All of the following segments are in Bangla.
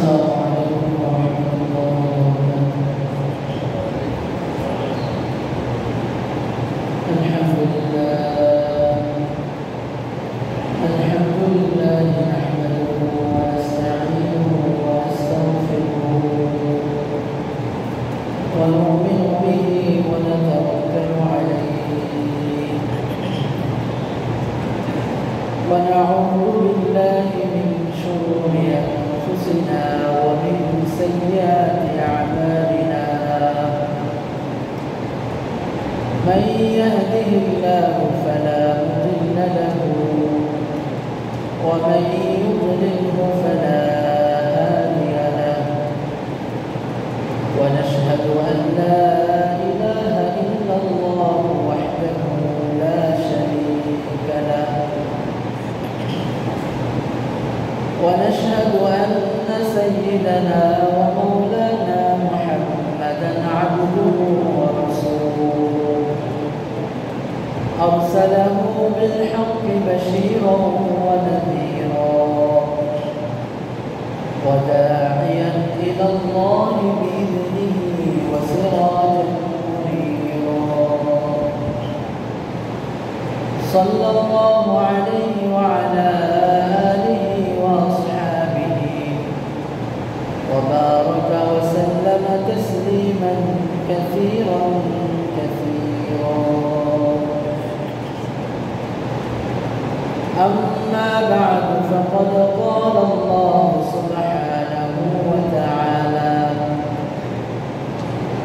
السلام عليكم ورحمة الله وبركاته. الحمد لله نحمده ونستعينه ونستغفره ونؤمن به ونتوكل عليه ونعوذ بالله من شرور أنفسنا ومن سيئات أعمالنا. من يهده الله فلا مضل له ومن يضلله فلا هادي له. ونشهد أن لا إله إلا الله وحده لا شريك له. ونشهد أن سيدنا ومولانا محمدا عبده ورسوله أرسله بالحق بشيرا ونذيرا وداعيا إلى الله بإذنه وسراجا منيرا. صلى الله عليه وعلى آله وأصحابه وبارك وسلم تسليما كثيرا كثيرا. أما بعد فقد قال الله سبحانه وتعالى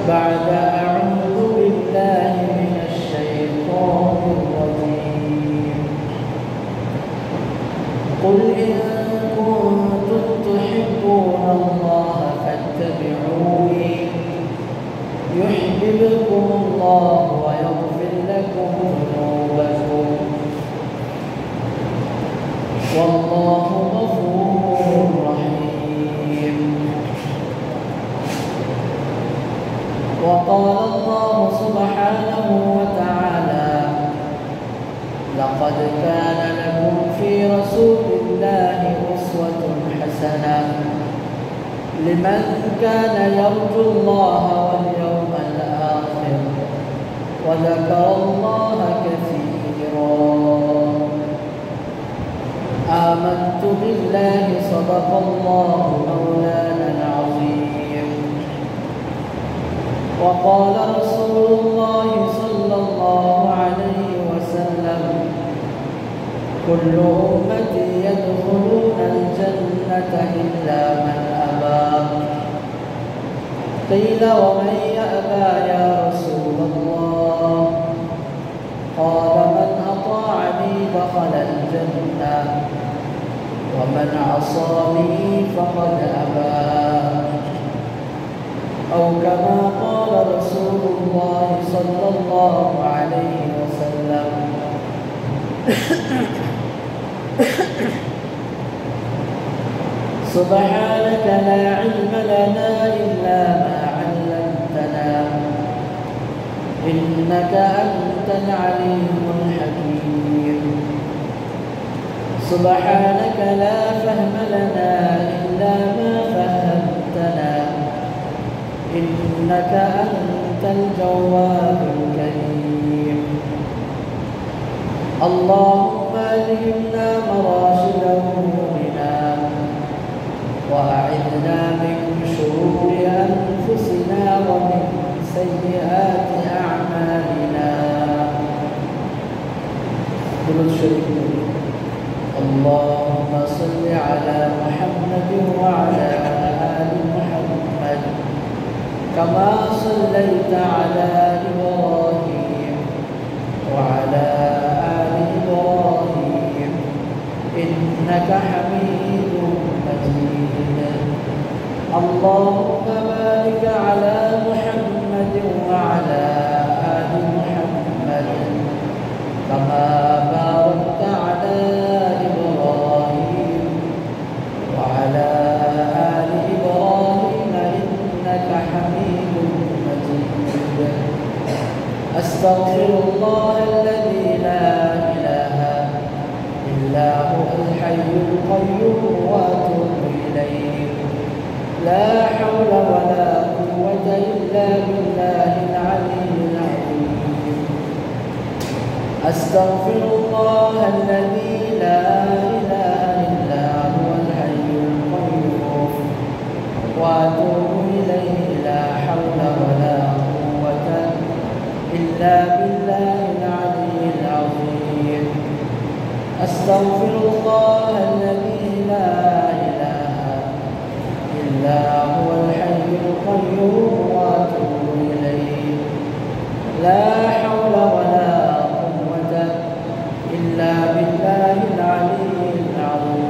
بعد أعوذ بالله من الشيطان الرجيم: قل إن كنتم تحبون الله فاتبعوني يحببكم الله ويغفر لكم ذنوبكم والله غفور رحيم. وقال الله سبحانه وتعالى: لقد كان لكم في رسول الله أسوة حسنة لمن كان يرجو الله واليوم الآخر وذكر الله كثيرا. آمنت بالله صدق الله مولانا العظيم. وقال رسول الله صلى الله عليه وسلم: كل أمتي يدخلون الجنة إلا من أبى. قيل: ومن يأبى يا رسول الله؟ قال: من أطاعني دخل الجنة ومن عصاني فقد أبى. أو كما قال رسول الله صلى الله عليه وسلم. سبحانك لا علم لنا إلا ما علمتنا إنك أنت العليم الحكيم. سبحانك لا فهم لنا إلا ما فهمتنا إنك أنت الجواد الكريم. اللهم ألهمنا مراشد أمورنا وأعذنا من شرور أنفسنا ومن سيئات أعمالنا. درود شريف. اللهم صل على محمد وعلى آل محمد كما صليت على إبراهيم وعلى آل إبراهيم إنك حميد مجيد. اللهم بارك على محمد وعلى آل محمد كما باركت على إبراهيم وعلى آل إبراهيم إنك حميد مجيد. أستغفر الله الذي لا إله إلا هو الحي القيوم وأتوب إليه. لا حول ولا قوة إلا بالله العلي العظيم أستغفر الله الذي لا إله إلا هو الحي القيوم وأتوب إليه لا حول ولا قوة إلا بالله العلي العظيم أستغفر الله الذي لا إله إلا هو الحي القيوم وأتوب إليه لا حول ولا قوة إلا بالله العلي العظيم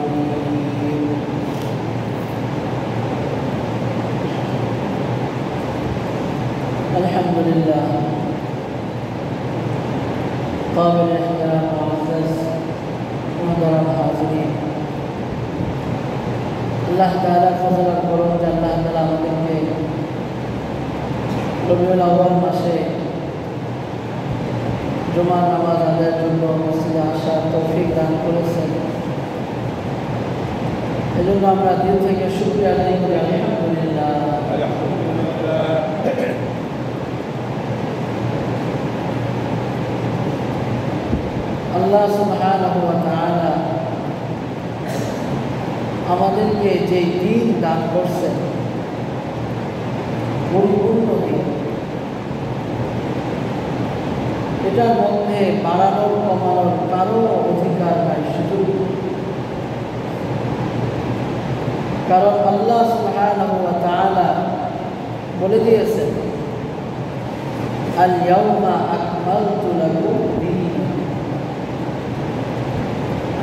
الحمد لله قابل الاحترام معزز محترم حاضرين আল্লাহ তাআলা ফজল করুন যে আল্লাহ তাআলা আমাদেরকে রবিউল আউয়াল মাসে জুমার নামাজ আদায়ের জন্য মসজিদে আসার তৌফিক দান করেছেন। এজন্য আমরা দিল থেকে শুকরিয়া আদায় করি আলহামদুলিল্লাহ। আল্লাহ সুবহানাহু ওয়া তাআলা আমাদেরকে যে দিন দান করছেন পরিপূর্ণ দিন, এটার মধ্যে বাড়ানোর কমানোর কারো অধিকার নাই, সুযোগ। কারণ আল্লাহ সুবহানাহু ওয়া তাআলা বলে দিয়েছেন আল ইয়াউমা আকমালতু লাকুম দীনাকুম,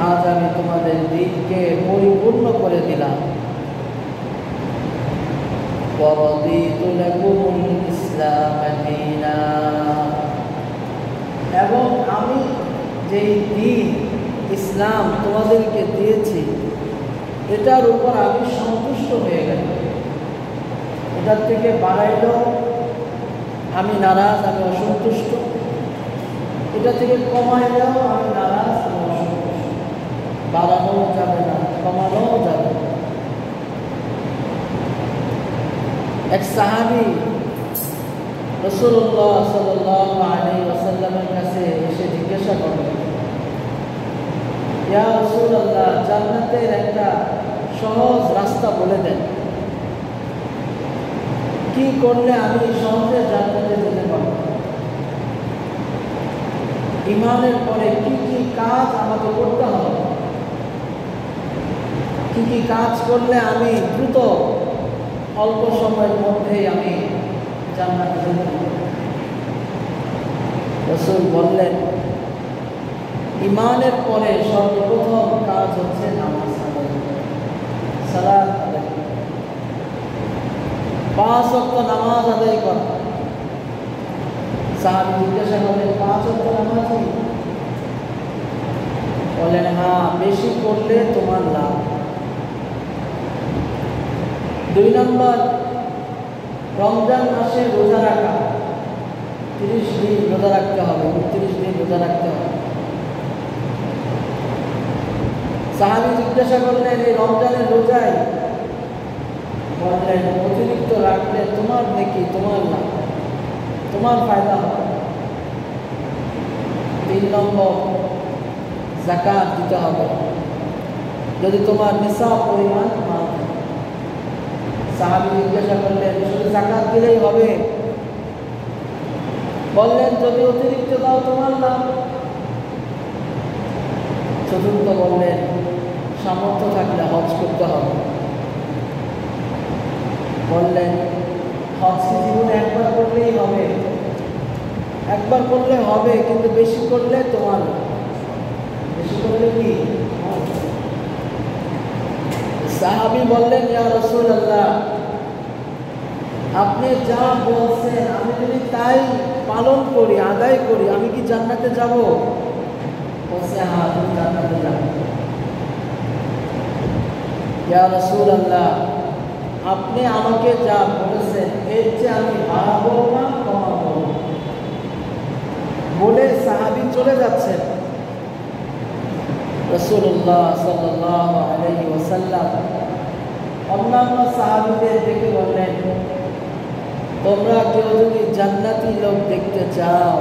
আজ আমি তোমাদের দিনকে পরিপূর্ণ করে দিলাম। ওয়ারাদিতু লাকুমুল ইসলাম দীনা, এবং আমি যেই দিন ইসলাম তোমাদেরকে দিয়েছি এটার উপর আমি সন্তুষ্ট হয়ে গেলাম। এটার থেকে বাড়াইলেও আমি নারাজ, আমি অসন্তুষ্ট। এটা থেকে কমাইলেও আমি নারাজ, আমি অসন্তুষ্ট। বাড়ানো যাবে না, কমানো যাবে না। এক সাহাবী রাসূলুল্লাহ সাল্লাল্লাহু আলাইহি ওয়াসাল্লামের কাছে এসে জিজ্ঞাসা করলেন, ইয়া রাসূলুল্লাহ, জান্নাতের একটা সহজ রাস্তা বলে দেন, কি করলে আমি সহজে জান্নাতে যেতে পারব? ঈমানের পরে কি কি কাজ আমাকে করতে হবে, কি কি কাজ করলে আমি দ্রুত অল্প সময়ের মধ্যেই আমি জান্নাতে যেতে পারব? রাসূল বললেন, ঈমানের পরে সর্বপ্রথম কাজ হচ্ছে নামাজ আদায় করা, সালাত আদায় করা, 5 ওয়াক্ত নামাজ আদায় করা। সাহাবী জিজ্ঞাসা করলেন, 5 ওয়াক্ত নামাজ? বললেন, হ্যাঁ, বেশি করলে তোমার লাভ। 2 নম্বর, রমজান মাসে রোজা রাখা, 30 দিন রোজা রাখতে হবে, 29 দিন রোজা রাখতে হবে। সাহাবী জিজ্ঞাসা করলেন, এই রমজানের রোজায়? বললেন, অতিরিক্ত রাখলে তোমার নেকি, তোমার লাভ, তোমার ফায়দা হবে। 3 নম্বর, যাকাত দিতে হবে যদি তোমার নিসাব পরিমাণ মাল থাকে। সাহাবী জিজ্ঞাসা করলেন, শুধু যাকাত দিলেই হবে? বললেন, যদি অতিরিক্ত দাও তোমার লাভ। 4র্থ বললেন, সামর্থ্য থাকলে হজ করতে হবে। বললেন, হজ কি জীবনে একবার করলেই হবে? একবার করলে হবে, কিন্তু বেশি করলে তোমার, বেশি করলে কি? সাহাবী বললেন, ইয়া রাসূলুল্লাহ, আপনি যা বলছেন আমি যদি তাই পালন করি, আদায় করি, আমি কি জান্নাতে যাব? বলছে, হ্যাঁ, তুমি জান্নাতে যাবে। ইয়া রাসূলুল্লাহ, আপনি আমাকে যা বলেছেন এর চেয়ে আমি বাড়াবো না কমাবো? বলে সাহাবী চলে যাচ্ছেন। রাসূলুল্লাহ সাল্লাল্লাহু আলাইহি ওয়াসাল্লাম অন্যান্য সাহাবীদের দেখে বললেন, তোমরা কেউ যদি জান্নাতি লোক দেখতে চাও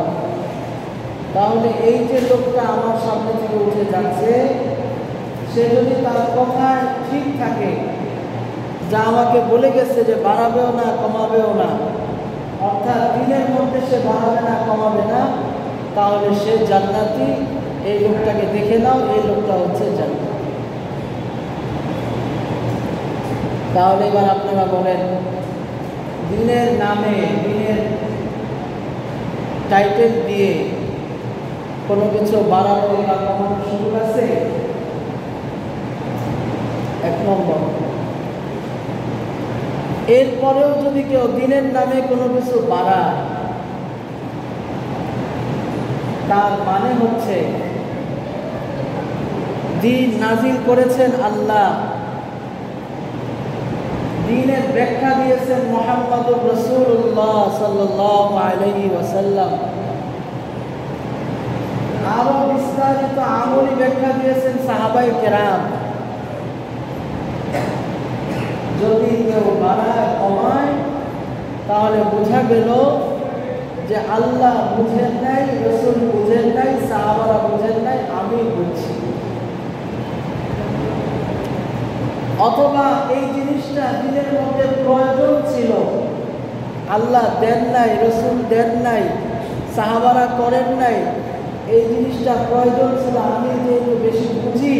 তাহলে এই যে লোকটা আমার সামনে থেকে উঠে যাচ্ছে, সে যদি তার কথায় ঠিক থাকে, যা আমাকে বলে গেছে যে বাড়াবেও না কমাবেও না, অর্থাৎ দিনের মধ্যে সে বাড়াবে না কমাবে না, তাহলে সে জান্নাতি। এই লোকটাকে দেখে নাও, এই লোকটা হচ্ছে জান্নাতি। তাহলে এবার আপনারা বলেন, দিনের নামে, দিনের টাইটেল দিয়ে কোনো কিছু বাড়ানো বা কমানোর সুযোগ আছে? এক নম্বর। এরপরেও যদি কেউ দিনের নামে কোনো কিছু বাড়ায়, তার মানে হচ্ছে দিন নাজিল করেছেন আল্লাহ, দিনের ব্যাখ্যা দিয়েছেন মুহাম্মদুর রাসূলুল্লাহ সাল্লাল্লাহু আলাইহি ওয়াসাল্লাম, আরো বিস্তারিত আমলি ব্যাখ্যা দিয়েছেন সাহাবায়ে কেরাম। যদি কেউ বাড়ায় কমায়, তাহলে বোঝা গেল যে আল্লাহ বুঝেন নাই, রাসূল বুঝেন নাই, সাহাবারা বুঝেন নাই, আমি বুঝছি। অথবা এই জিনিসটা দিনের মধ্যে প্রয়োজন ছিল, আল্লাহ দেন নাই, রাসূল দেন নাই, সাহাবারা করেন নাই, এই জিনিসটা প্রয়োজন ছিল, আমি যেহেতু বেশি বুঝি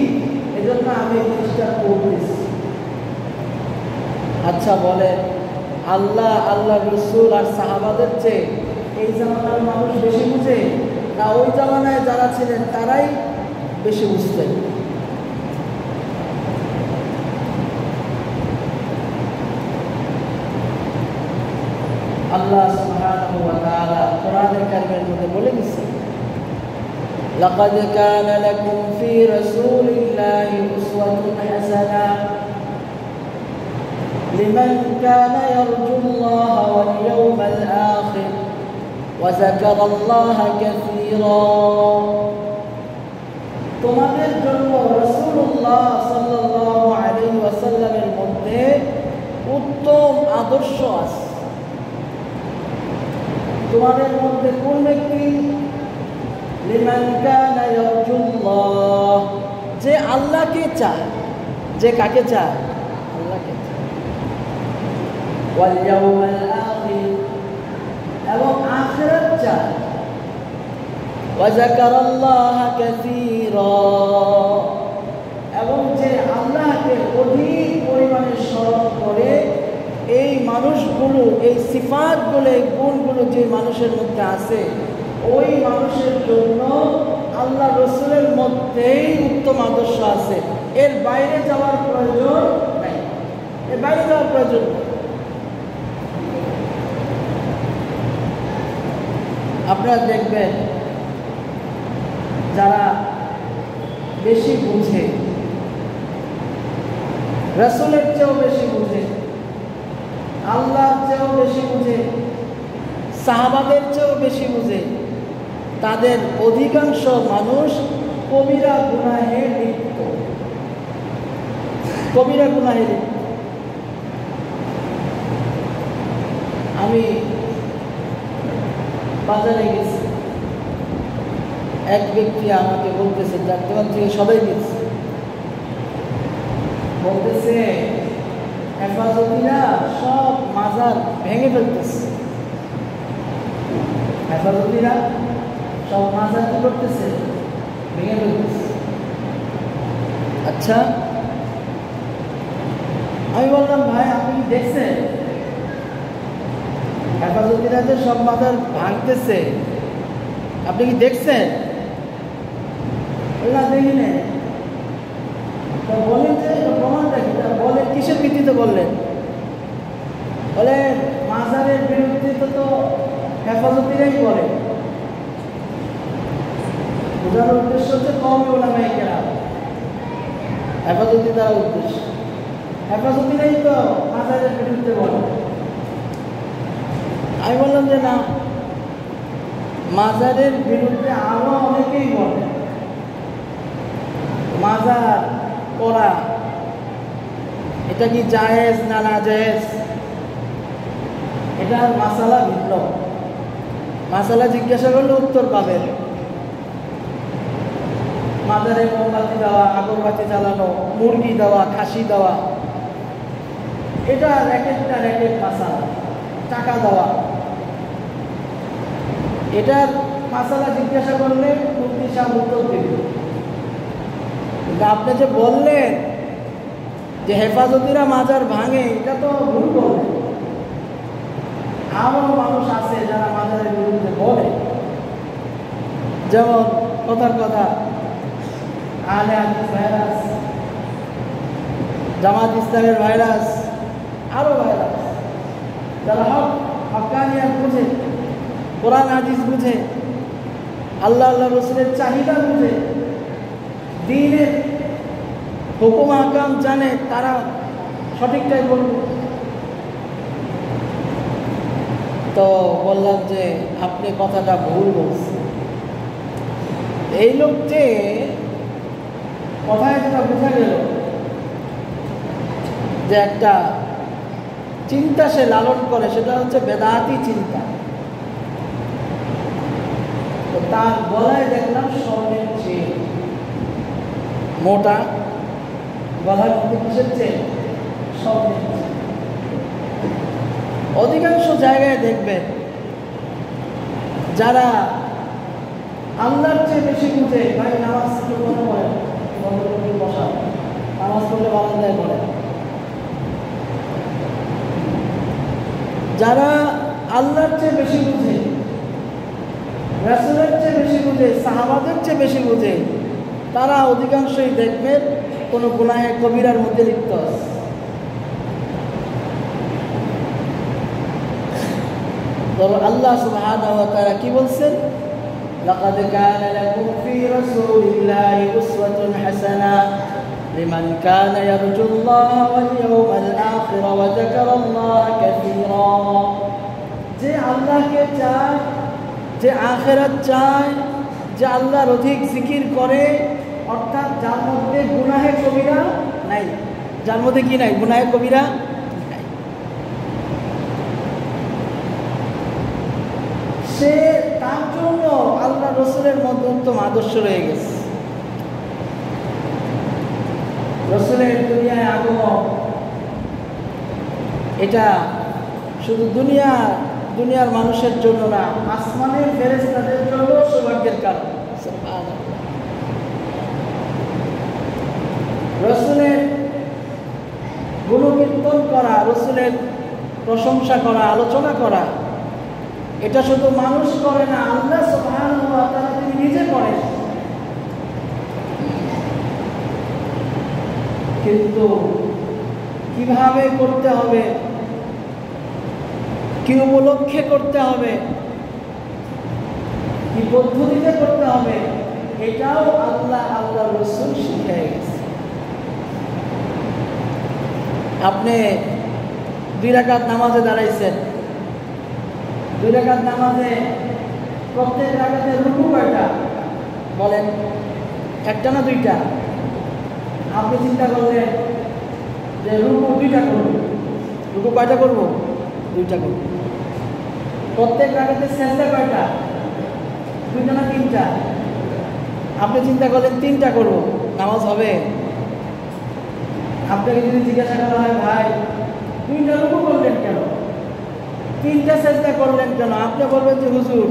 এজন্য আমি এই জিনিসটা করতেছি। আচ্ছা বলেন, আল্লাহ, আল্লাহ রাসূল আর সাহাবাদের চেয়ে এই জামানার মানুষ বেশি বুঝে, না ওই জামানায় যারা ছিলেন তারাই বেশি বুঝতেন? আল্লাহ সুবহানাহু ওয়া তাআলা কোরআনে কারীমের মধ্যে বলে দিয়েছেন, লাকাদ কানা লাকুম ফি রাসূলিল্লাহি উসওয়াতুন হাসানাহ লিমান কানা ইয়ারজুল্লাহ ওয়াল ইয়াওমাল আখির ওয়া যাকারাল্লাহা কাসীরা। তোমাদের জন্য রাসূলুল্লাহ সাল্লাল্লাহু আলাইহি ওয়াসাল্লামের মধ্যে উত্তম আদর্শ আছে। তোমাদের মধ্যে কোন ব্যক্তি? লিমান কানা ইয়ারজুল্লাহ, যে আল্লাহকে চায়। যে কাকে চায়? আল্লাহকে চায়। ওয়াল ইয়াউমাল আখির, এবং আখিরাত চায়। ওয়া যাকারাল্লাহা কাসীরা, এবং যে আল্লাহকে অধিক পরিমাণে স্মরণ করে। এই মানুষগুলো, এই সিফাতগুলো, এই গুণগুলো যে মানুষের মধ্যে আছে, ওই মানুষের জন্য আল্লাহ রসুলের মধ্যেই উত্তম আদর্শ আছে। এর বাইরে যাওয়ার প্রয়োজন নাই, এর বাইরে যাওয়ার প্রয়োজন নেই। আপনারা দেখবেন যারা বেশি বুঝে, রসুলের চেয়েও বেশি বুঝে, আল্লাহর চেয়েও বেশি বুঝে, সাহাবাদের চেয়েও বেশি বুঝে, তাদের অধিকাংশ মানুষ কবিরা গুনাহে লিপ্ত। কবিরা গুনাহে লিপ্ত। আমি বাজারে গেছি, এক ব্যক্তি আমাকে বলতেছে, যার দোকান থেকে সবাই গেছে, বলতেছে হেফাজতিরা সব মাজার ভেঙে ফেলতেছে। হেফাজতিরা সব মাজার কি করতেছে? ভেঙে ফেলতেছে। আচ্ছা, আমি বললাম, ভাই আপনি কি দেখছেন হেফাজতিরা যে সব মাজার ভাঙতেছে? আপনি কি দেখছেন? না, দেখি না। বলেন যে প্রমাণটা কি? বলেন কিসের ভিত্তিতে বললেন? বলে মাজারের বিরুদ্ধে তো হেফাজতিরাই বলে। বোঝানোর উদ্দেশ্য হচ্ছে কওমি উলামায়ে কেরাম, হেফাজতি দ্বারা উদ্দেশ্য। হেফাজতিরাই তো মাজারের বিরুদ্ধে বলে। আমি বললাম যে না, মাজারের বিরুদ্ধে আরো অনেকেই বলে। মাজার করা এটা কি জায়েজ না নাজায়েজ, এটার মাসালা ভিন্ন। মাসালা জিজ্ঞাসা করলে উত্তর পাবেন। মাজারে মোমবাতি দেওয়া, আগরবাতি জ্বালানো, মুরগি দেওয়া, খাসি দেওয়া, এটা একটা র্যাকেট মাসালা। টাকা দেওয়া, এটার মাসালা জিজ্ঞাসা করলে মুফতি সাহেব উত্তর দেবে। কিন্তু আপনি যে বললেন যে হেফাজতিরা মাজার ভাঙে, এটা তো ভুল বললেন। আরও মানুষ আছে যারা মাজারের বিরুদ্ধে বলে, যেমন কথার কথা আহলে হাদিস ভাইরাস, জামাত ইসলামের ভাইরাস, আরও ভাইরাস যারা হক্কানিয়াত বুঝে, কোরআন হাদিস বুঝে, আল্লাহ আল্লাহ রসুলের চাহিদা বুঝে, দ্বীনের হুকুম আহকাম জানে, তারা সঠিকটাই বলবে। তো বললাম যে আপনি কথাটা ভুল বলছেন। এই লোক যে কথায় যেটা বোঝা গেল যে একটা চিন্তা সে লালন করে, সেটা হচ্ছে বেদাতি চিন্তা। তো তার গলায় দেখলাম স্বর্ণের চেন, মোটা গলার মধ্যে কিসের চেন? স্বর্ণের চেন। অধিকাংশ জায়গায় দেখবেন যারা আল্লাহর চেয়ে বেশি বুঝে, ভাই নামাজ মনে করে বসা, নামাজ পড়লে বারান্দায় পড়ে, যারা আল্লাহর চেয়ে বেশি বুঝে, রাসূলের চেয়ে বেশি বুঝে, সাহাবাদের চেয়ে বেশি বুঝে, তারা অধিকাংশই দেখবেন কোনো গুনাহে কবিরার মধ্যে লিপ্ত আছে। আল্লাহ সুবহানাহু ওয়া তাআলা কি বলছেন? লাকাদ কানা লাকুম ফি রাসূলিল্লাহি উসওয়াতুন হাসানাহ লিমান কানা ইয়ারজুল্লাহা ওয়াল ইয়াওমাল আখির ওয়া যাকারাল্লাহা কাসীরা। যে আল্লাহকে চায়, যে আখিরাত চায়, যে আল্লাহর অধিক জিকির করে, অর্থাৎ যার মধ্যে গুনাহে কবিরা নাই। যার মধ্যে কি নাই? গুনাহে কবিরা নাই। সে, তার জন্য আল্লাহ রসুলের মধ্যে উত্তম আদর্শ রয়ে গেছে। রসুলের দুনিয়ায় আগমন, এটা শুধু দুনিয়ার মানুষের জন্য না, আসমানের ফেরেশতাদের জন্য সৌভাগ্যের কারণ। রসুলের গুণকীর্তন করা, রসুলের প্রশংসা করা, আলোচনা করা, এটা শুধু মানুষ করে না, আল্লাহ সুবহানাহু ওয়া তাআলা তিনি নিজে করেন। কিন্তু কিভাবে করতে হবে, কি উপলক্ষে করতে হবে, কি পদ্ধতিতে করতে হবে, এটাও আল্লাহ রসুল শিখিয়ে গেছে। আপনি 2 রাকাত নামাজে দাঁড়াইছেন, 2 রাকাত নামাজে প্রত্যেক রাকাতে রুকু কয়টা বলেন? একটা না 2টা? আপনি চিন্তা করলেন যে রুকু 2টা করব, রুকু কয়টা করব? 2টা করব। প্রত্যেক রাকাতে সেজদা কয়টা? 2টা না 3টা? আপনি চিন্তা করলেন 3টা করব, নামাজ হবে? আপনাকে যদি জিজ্ঞাসা করা হয়, ভাই 2টা রুকু করলেন কেন, 3টা সেজদা করলেন কেন? আপনি বলবেন যে হুজুর,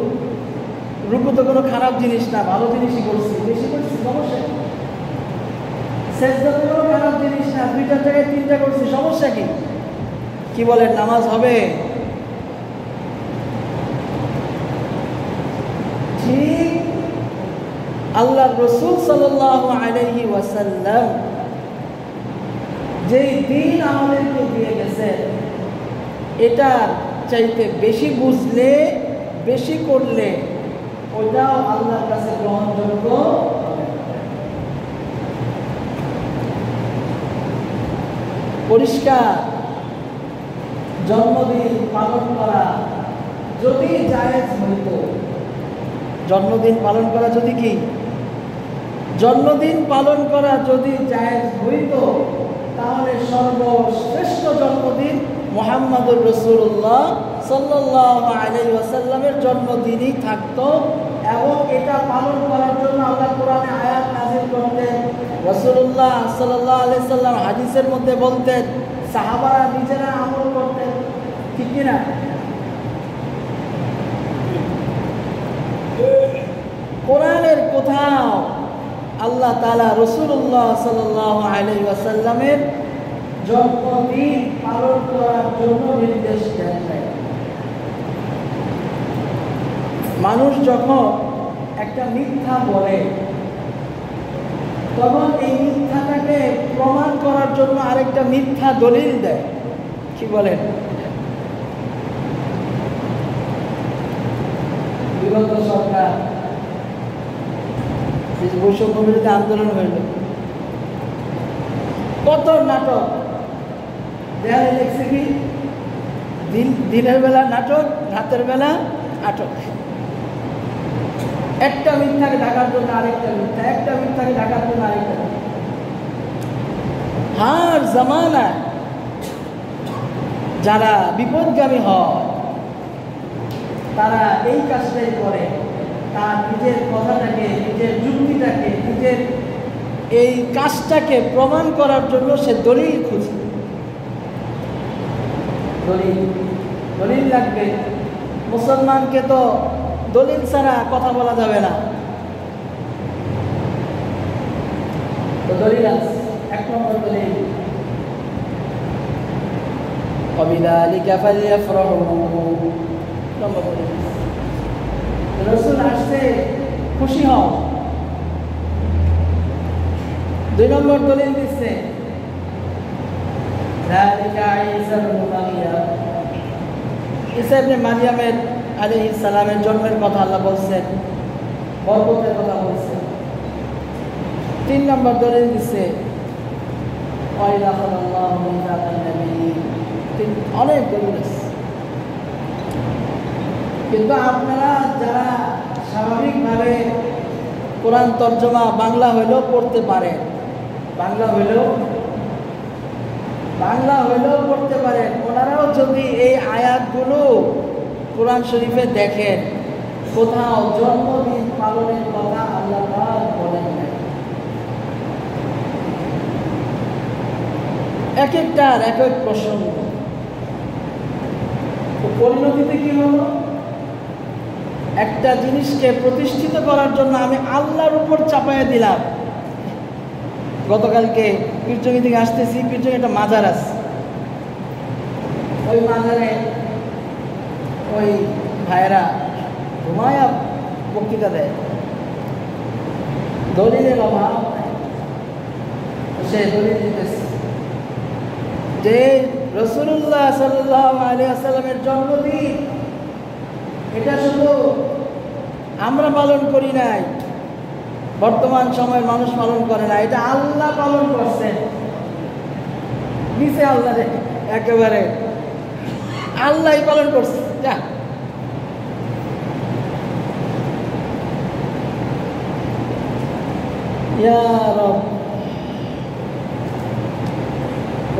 রুকু তো কোনো খারাপ জিনিস না, ভালো জিনিসই করছি, বেশি করছি, সমস্যা কি? সেজদা তো কোনো খারাপ জিনিস না, 2টার জায়গায় 3টা করছি, সমস্যা কি? কি বলেন, নামাজ হবে? ঠিক আল্লাহর রাসূল সাল্লাল্লাহু আলাইহি ওয়াসাল্লাম যেই দিন আমাদেরকে দিয়ে গেছেন, এটা চাইতে বেশি বুঝলে, বেশি করলে ওটাও আল্লাহর কাছে গ্রহণযোগ্য হবে। পরিষ্কার জন্মদিন পালন করা যদি জায়েজ হইত, জন্মদিন পালন করা যদি কি, জন্মদিন পালন করা যদি জায়েজ হইত, তাহলে সর্বশ্রেষ্ঠ জন্মদিন মুহাম্মদুর রাসূলুল্লাহ সাল্লাল্লাহু আলাইহি ওয়াসাল্লামের জন্মদিনই থাকতো। এবং এটা পালন করার জন্য আল্লাহ কোরআনে আয়াত নাযিল করতেন, রাসূলুল্লাহ সাল্লাল্লাহু আলাইহি সাল্লাম হাদিসের মধ্যে বলতেন, সাহাবারা নিজেরা আমল করতেন। ঠিক কিনা? কোরআনের কোথাও আল্লাহ তাআলা রাসূলুল্লাহ সাল্লাল্লাহু আলাইহি ওয়াসাল্লামের জন্মদিন পালন করার জন্য নির্দেশ দেন নাই। মানুষ যখন একটা মিথ্যা বলে তখন এই মিথ্যাটাকে প্রমাণ করার জন্য আরেকটা মিথ্যা দলিল দেয়। কি বলেন? বিগত সরকার বৈষম্য বিরোধী আন্দোলন হইল, কত নাটক দেয়ালে লিখছে কি, দিনের বেলা নাটক, রাতের বেলা আটক। একটা মিথ্যাকে ঢাকার জন্য আরেকটা মিথ্যা, একটা মিথ্যাকে ঢাকার জন্য আরেকটা মিথ্যা। হার জামানায় যারা বিপদগামী হয় তারা এই কাজটাই করে, তার নিজের কথাটাকে, নিজের যুক্তিটাকে, নিজের এই কাজটাকে প্রমাণ করার জন্য সে দলিল খুঁজে। দলিল লাগবে। মুসলমানকে তো দলিল ছাড়া কথা বলা যাবে না। তো দলিল আছে, এক নম্বর দলিল ওয়াবিযালিকা ফালইফরাহু। নম্বর দলিল রাসূল আসছে, খুশি হও। দুই নম্বর দলিল দিচ্ছে যালিকা ঈসা ইবনে মারইয়াম। ঈসা ইবনে মারইয়ামের আলাইহিস সালামের জন্মের কথা আল্লাহ বলছেন, বরকতের কথা বলছেন। তিন নম্বর দলিল দিচ্ছে ওয়াইদা আখাযাল্লাহু মিসাকান নাবিয়্যিন। অনেক দলিল আছে। কিন্তু আপনারা যারা স্বাভাবিকভাবে কোরআন তর্জমা বাংলা হইলেও পড়তে পারেন, বাংলা হইলেও পড়তে পারেন, ওনারাও যদি এই আয়াতগুলো কোরআন শরীফে দেখেন, কোথাও জন্মদিন পালনের কথা আল্লাহ পাক বলেন নাই। এক একটার এক এক প্রসঙ্গ। পরিণতিতে কি হলো? একটা জিনিসকে প্রতিষ্ঠিত করার জন্য আমি আল্লাহর উপর চাপাইয়া দিলাম। গতকালকে পীরচঙ্গি থেকে আসতেছি, পীরচঙ্গি একটা মাজার আছে, ওই মাজারে ওই ভাইয়েরা ঘুমায়া বক্তৃতা দেয়, দলিলের অভাব নাই। সে দলিল দিতেছে যে রাসূলুল্লাহ সাল্লাল্লাহু আলাইহি ওয়াসাল্লামের জন্মদিন এটা শুধু আমরা পালন করি নাই, বর্তমান সময়ের মানুষ পালন করে না, এটা আল্লাহ পালন করছেন। নিচে আল্লাহ একেবারে আল্লাহই পালন করছে। যা ইয়া রব।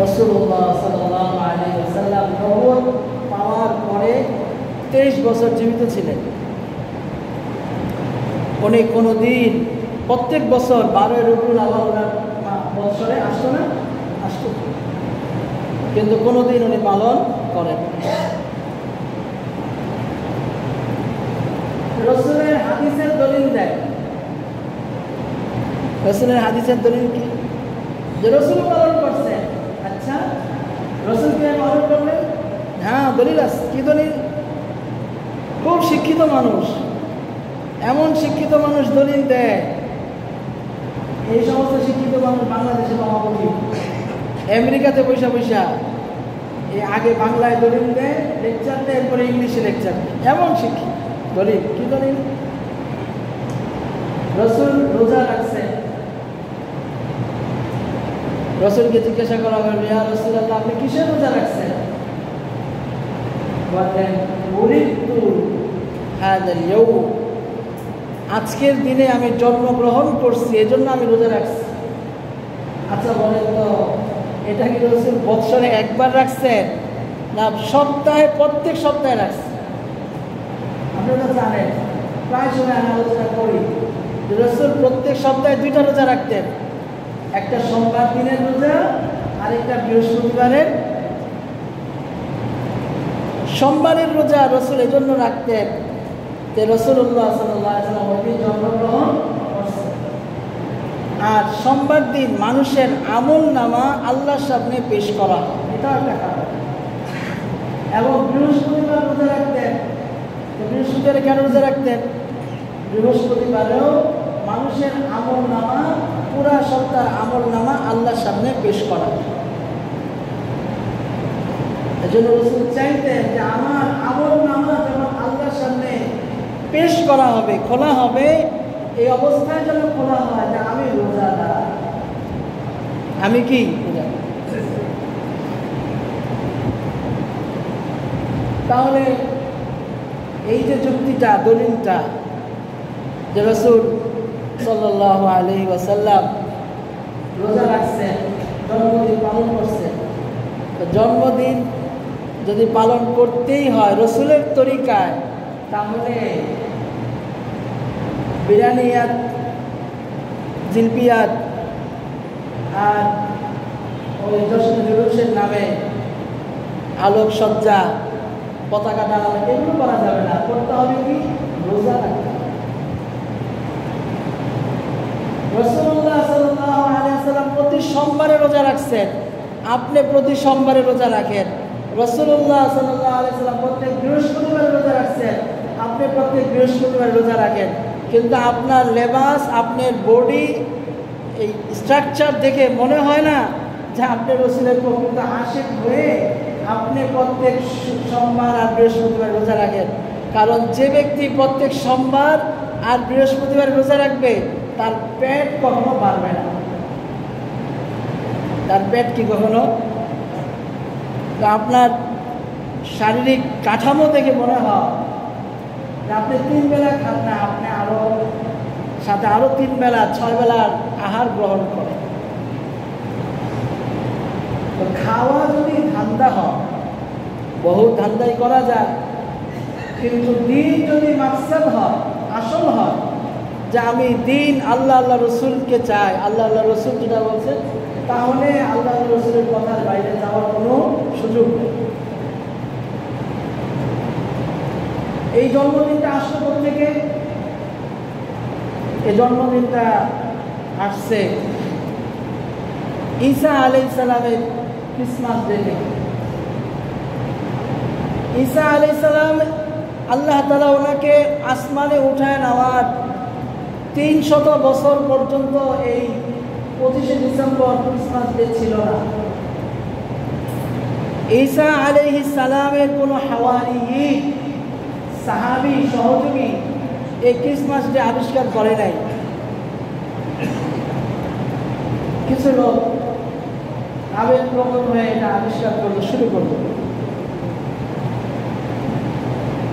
রাসূলুল্লাহ সাল্লাল্লাহু আলাইহি ওয়াসাল্লাম নবুয়ত পাওয়ার পরে 23 বছর জীবিত ছিলেন। উনি কোনো দিন প্রত্যেক বছর 12 রবিউল আউয়াল বছরে আসতো না, আসতো, কিন্তু কোনোদিন উনি পালন করেন। রাসূলের হাদিসের দলিল দেয়। রাসূলের হাদিসের দলিল কি? যে রাসূল পালন করছেন। আচ্ছা, রাসূল কি পালন করলেন? হ্যাঁ, দলিল আছে। কি দলিল? খুব শিক্ষিত মানুষ, এমন শিক্ষিত মানুষ দলিল দেয়। এই সমস্ত শিক্ষিত মানুষ বাংলাদেশে পাওয়া কঠিন। আমেরিকাতে পয়সা এই আগে বাংলায় দলিল দেয়, লেকচার দেয়, এরপরে ইংলিশে লেকচার দেয়। এমন শিক্ষিত দলিল। কি দলিল? রাসূল রোজা রাখছে। রাসূলকে জিজ্ঞাসা করা হলো, ইয়া রাসূলুল্লাহ, আপনি কিসের রোজা রাখছেন? বললেন, উলিদতু হাযাল ইয়াওম, আজকের দিনে আমি জন্মগ্রহণ করছি, এজন্য আমি রোজা রাখছি। আচ্ছা বলেন তো, এটা কি রসুল বৎসরে একবার রাখছেন না সপ্তাহে, প্রত্যেক সপ্তাহে রাখছেন? আপনারা জানেন, প্রায় সময় আমি আলোচনা করি যে রসুল প্রত্যেক সপ্তাহে 2টা রোজা রাখতেন, একটা সোমবার দিনের রোজা আর একটা বৃহস্পতিবারের। সোমবারের রোজা রসুল এজন্য রাখতেন যে রাসূলুল্লাহ সাল্লাল্লাহু আলাইহি ওয়াসাল্লাম ওই দিন জন্মগ্রহণ করছেন। আর সোমবার দিন মানুষের আমল নামা আল্লাহর সামনে পেশ করা, এটাও একটা কারণ। এবং বৃহস্পতিবার রোজা রাখতেন। বৃহস্পতিবারে কেন রোজা রাখতেন? বৃহস্পতিবারেও মানুষের আমল নামা, পুরা সপ্তাহের আমল নামা আল্লাহর সামনে পেশ করা। এজন্য রাসূল চাইতেন যে আমার আমল নামা যখন আল্লাহর সামনে পেশ করা হবে, খোলা হবে, এই অবস্থায় যেন খোলা হয় যে আমি রোজাদার। আমি কি? তাহলে এই যে যুক্তিটা, দলিলটা যে রাসূল সাল্লাল্লাহু আলাইহি ওয়াসাল্লাম রোজা রাখছেন, জন্মদিন পালন করছেন, তো জন্মদিন যদি পালন করতেই হয় রসুলের তরিকায়, তাহলে বিরিয়ানিয়াত, জিলপিয়াত আর ওই জশ্নে জুলুসের নামে আলোকসজ্জা, পতাকা টানানো, এগুলো করা যাবে না। করতে হবে কি? রোজা রাখতে হবে। রাসূলুল্লাহ সাল্লাল্লাহু আলাইহি ওয়াসাল্লাম প্রতি সোমবারে রোজা রাখছেন, আপনি প্রতি সোমবারে রোজা রাখেন। রাসূলুল্লাহ সাল্লাল্লাহু আলাইহি ওয়াসাল্লাম প্রত্যেক বৃহস্পতিবারে রোজা রাখছেন, আপনি প্রত্যেক বৃহস্পতিবারে রোজা রাখেন। কিন্তু আপনার লেবাস, আপনার বডি, এই স্ট্রাকচার দেখে মনে হয় না যে আপনি রাসূলের প্রকৃত আশিক হয়ে আপনি প্রত্যেক সোমবার আর বৃহস্পতিবার রোজা রাখেন। কারণ যে ব্যক্তি প্রত্যেক সোমবার আর বৃহস্পতিবার রোজা রাখবে তার পেট কখনো বাড়বে না। তার পেট কি কখনো? আপনার শারীরিক কাঠামো দেখে মনে হয় যে আপনি 3 বেলা খান না, আপনি আরো সাথে আরো 3 বেলা 6 বেলার আহার গ্রহণ করেন। তো খাওয়া যদি ধান্দা হয়, বহু ধান্দাই করা যায়, কিন্তু দিন যদি মাকসাদ হয়, আসল হয় যে আমি দিন আল্লাহ আল্লাহ রসুলকে চাই, আল্লাহ আল্লাহ রসুল যেটা বলছেন, তাহলে আল্লাহ রসুলের কথার বাইরে যাওয়ার কোনো সুযোগ নেই। এই জন্মদিনটা আসলো থেকে, এই জন্মদিনটা আসছে ঈসা আলাইহিস সালামের ক্রিসমাস ডে থেকে। ঈসা আলাইহিস সালাম, আল্লাহ তাআলা ওনাকে আসমানে উঠায় নেওয়ার 300 বছর পর্যন্ত এই 25শে ডিসেম্বর ক্রিসমাস ডে ছিল না। ঈসা আলাইহিস সালামের কোনো হাওয়ারি, সাহাবী, সহযোগী এই ক্রিসমাস ডে আবিষ্কার করে নাই। কিছু লোক আবেগপ্রবণ হয়ে এটা আবিষ্কার করতে শুরু করলো।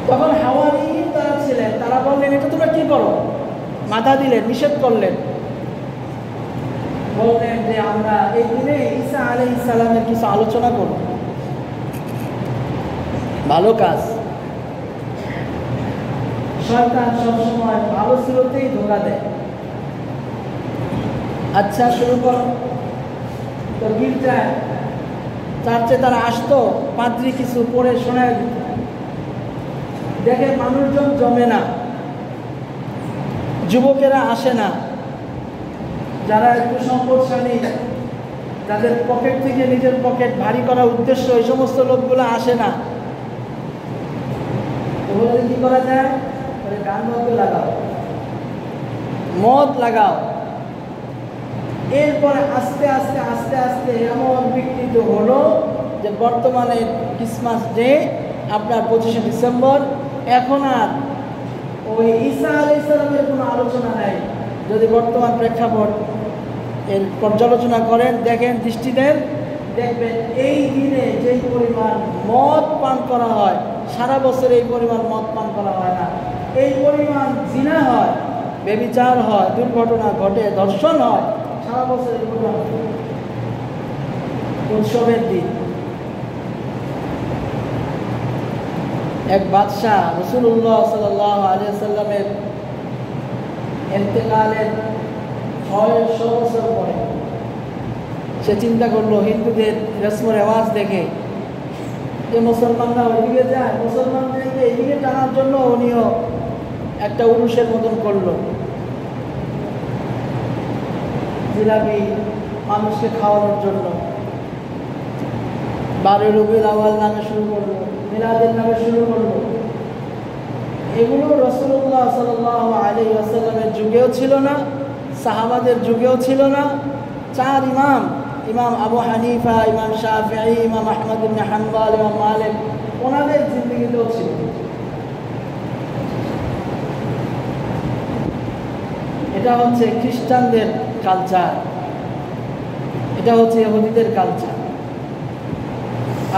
তখন হাওয়ারি তারা ছিলেন, তারা বললেন এটা তোমরা কি করো? মাথা দিলেন, নিষেধ করলেন, বললেন যে আমরা এই দিনে ঈসা আলাইহিস সালামের কিছু আলোচনা করব। ভালো কাজ। শয়তান সবসময় ভালো স্রোতেই ধোঁকা দেয়। আচ্ছা শুরু করো। তো গির্জায়, চার্চে তারা আসতো, পাদ্রী কিছু পড়ে শোনায় দিত। দেখে মানুষজন জমে না, যুবকেরা আসে না, যারা একটু সম্পদশালী, যাদের পকেট থেকে নিজের পকেট ভারী করার উদ্দেশ্য, এই সমস্ত লোকগুলো আসে না। ওগুলো কি করা যায়? গান বাদ্য লাগাও, মদ লাগাও। এরপরে আস্তে আস্তে আস্তে আস্তে এমন বিকৃত হলো যে বর্তমানে ক্রিসমাস ডে আপনার 25শে ডিসেম্বর, এখন আর ওই ঈসা আলাইহিস সালামের কোনো আলোচনা নাই। যদি বর্তমান প্রেক্ষাপট এর পর্যালোচনা করেন, দেখেন, দৃষ্টি দেন, দেখবেন এই দিনে যেই পরিমাণ মদ পান করা হয়, সারা বছর এই পরিমাণ মদ পান করা হয় না। এই পরিমাণ জিনা হয়, ব্যভিচার হয়, দুর্ঘটনা ঘটে, ধর্ষণ হয়, সারা বছর এই পরিমাণ। উৎসবের দিন। এক বাদশাহ রাসূলুল্লাহ সাল্লাল্লাহু আলাইহি ওয়াসাল্লামের ইন্তেকালের 600 বছর পরে সে চিন্তা করলো হিন্দুদের রসম রেওয়াজ দেখে যে মুসলমানরা ওইদিকে যায়, মুসলমানদেরকে এদিকে টানার জন্য উনিও একটা উরুষের মতন করলো, জিলাপি মানুষকে খাওয়ানোর জন্য 12 রবিউল আউয়াল নামে শুরু করলো, মিলাদের নামে শুরু করলো। এগুলো রাসূলুল্লাহ সাল্লাল্লাহু আলাইহি ওয়াসাল্লামের যুগেও ছিল না, সাহাবাদের যুগেও ছিল না। 4 ইমাম, ইমাম আবু হানিফা, ইমাম শাফিঈ, ইমাম আহমদ ইবনে হাম্বল, ইমাম মালিক, ওনাদের জিন্দেগিতেও ছিল। এটা হচ্ছে খ্রিস্টানদের কালচার, এটা হচ্ছে ইহুদিদের কালচার।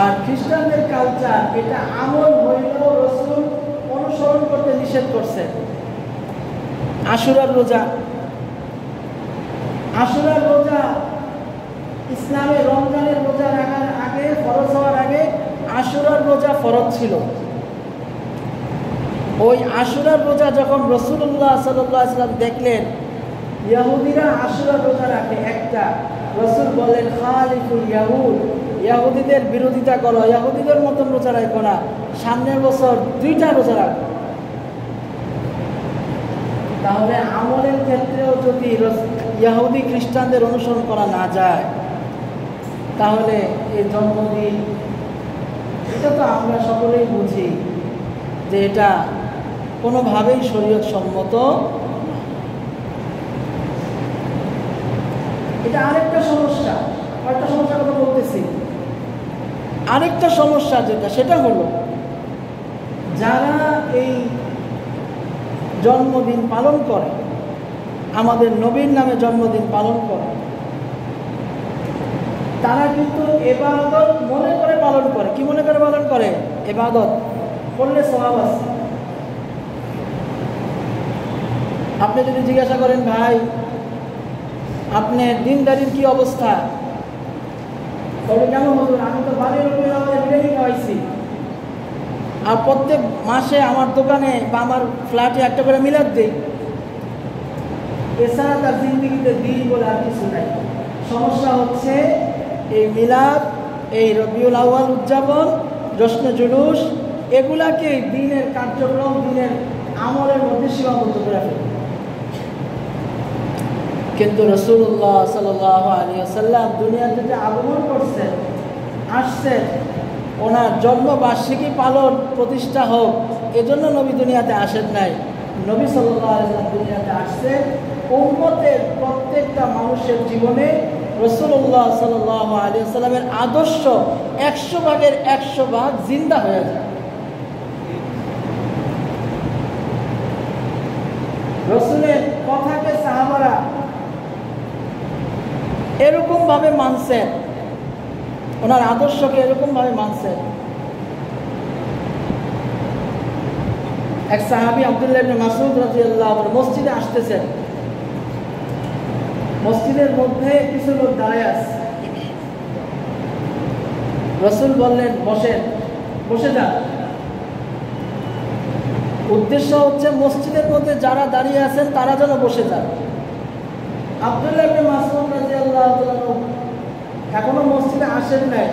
আর খ্রিস্টানদের কালচার এটা আমল হইলেও রাসূল অনুসরণ করতে নিষেধ করছে। আশুরার রোজা, আশুরার রোজা ইসলামে রমজানের রোজা রাখার আগে, ফরজ হওয়ার আগে আশুরার রোজা ফরজ ছিল। ওই আশুরার রোজা যখন রাসূলুল্লাহ সাল্লাল্লাহু আলাইহি ওয়াসাল্লাম দেখলেন ইহুদিরা আশুরার রোজা রাখে একটা, রাসূল বলেন খালিফুল ইয়াহুদ, ইহুদিদের বিরোধিতা করো, ইহুদিদের মতন রোজা রাখো না, সামনের বছর 2টা রোজা রাখো। তাহলে আমলের ক্ষেত্রেও যদি ইহুদি খ্রিস্টানদের অনুসরণ করা না যায়, তাহলে এই জন্মদিন এটা তো আমরা সকলেই বুঝি যে এটা কোনোভাবেই শরীয়ত সম্মত। এটা আরেকটা সমস্যা, কয়েকটা সমস্যার কথা বলতেছি। আরেকটা সমস্যা যেটা, সেটা হলো যারা এই জন্মদিন পালন করে, আমাদের নবীর নামে জন্মদিন পালন করে, তারা কিন্তু ইবাদত মনে করে পালন করে। কি মনে করে পালন করে? ইবাদত করলে সওয়াব আছে। আপনি যদি জিজ্ঞাসা করেন ভাই আপনার দিনদারির কি অবস্থা, তবে কেন হুজুর আমি তো বাড়ির উপরে আমাদের বিরিয়ানি খাওয়াইছি, আর প্রত্যেক মাসে আমার দোকানে বা আমার ফ্ল্যাটে একটা করে মিলাদ দেই, এছাড়া তার জিন্দিগিতে দিন বলে আর কিছু নাই। সমস্যা হচ্ছে এই মিলাদ, এই রবিউল আউয়াল উদযাপন, জশ্নে জুলুস, এগুলাকে দিনের কার্যক্রম, দিনের আমলের মধ্যে সীমাবদ্ধ করে ফেলে। কিন্তু রাসূলুল্লাহ সাল্লাল্লাহু আলাইহি ওয়াসাল্লাম দুনিয়াতে যে আগমন করছেন, আসছেন, ওনার জন্মবার্ষিকী পালন প্রতিষ্ঠা হোক এজন্য নবী দুনিয়াতে আসেন নাই। নবী সাল্লাল্লাহু আলাইহি ওয়াসাল্লাম দুনিয়াতে আসছেন উম্মতের প্রত্যেকটা মানুষের জীবনে রাসূলুল্লাহ সাল্লাল্লাহু আলাইহি ওয়াসাল্লামের আদর্শ 100 ভাগের 100 ভাগ জিন্দা হয়ে যায়। রাসূলের কথাকে সাহাবারা এরকম ভাবে মানছেন, ওনার আদর্শকে এরকম ভাবে মানছেন। এক সাহাবী আব্দুল্লাহ ইবনে মাসউদ রাদিয়াল্লাহু আনহু মসজিদে আসতেছেন, মসজিদের মধ্যে কিছু লোক দাঁড়ায় আছে। রাসূল বললেন বসেন, বসে যান। উদ্দেশ্য হচ্ছে মসজিদের মধ্যে যারা দাঁড়িয়ে আছেন তারা যেন বসে যান। আব্দুল্লাহ ইবনে মাসউদ রাদিয়াল্লাহু আনহু এখনো মসজিদে আসেন নাই,